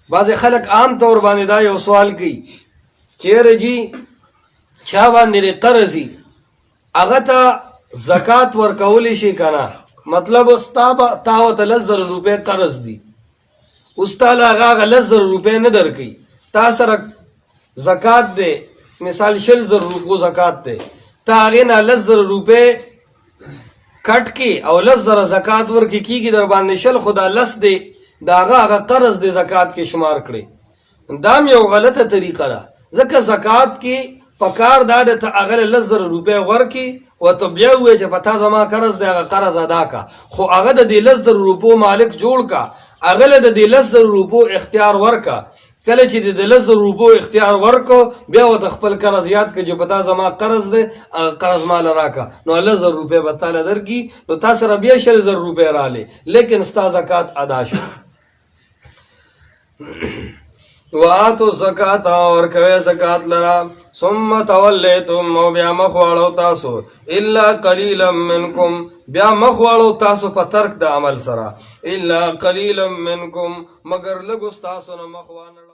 بعض خلک عام طور باندې دا یو سوال کوي چیرې جی چا باندې قرض وي هغه ته زکات ورکولی شي که نه؟ مطلب تا ورته 10,000 روپۍ قرض دي، اوس تا له هغه 10,000 روپۍ نه درکوي، تا سره زکات دی، مثال 100,000 روپو زکات دی، تا هغې نه 10,000 روپۍ کټ کې او 10,000 زکات ورکې کېږي در باندې 10 خو دا 10 دی د هغه قرض دی زکات کې شمار کړي. دا هم یو غلطه طریقه ده، ځکه زکات کې پکار دا ده ته هغه له 10,000 روپۍ ورکړي او ته بیا ووایې چې په تا زما قرض دی هغه قرض ادا کا، خو هغه د دې 10,000 روپو مالک جوړ کا، هغه له د دې 10,000 روپو اختیار ورکا. کله چې د 10,000 روپو اختیار ورکو بیا ورته خپل قرض یاد کړه چې په تا زما قرض دی هغه قرض مال راکا، نو 10,000 روپۍ به تاله درکړي، نو تا سره بیا 100,000 روپۍ رالی لیکن ستا زکات ادا شو. وآتو زکات ورکوی زکات لرا ثم تولیتم او بیا مخواړو تاسو الا قلیلا منکم بیا مخواړو تاسو په ترک د عمل سره الا قلیلا منکم مگر لږ تاسو نه مخوانه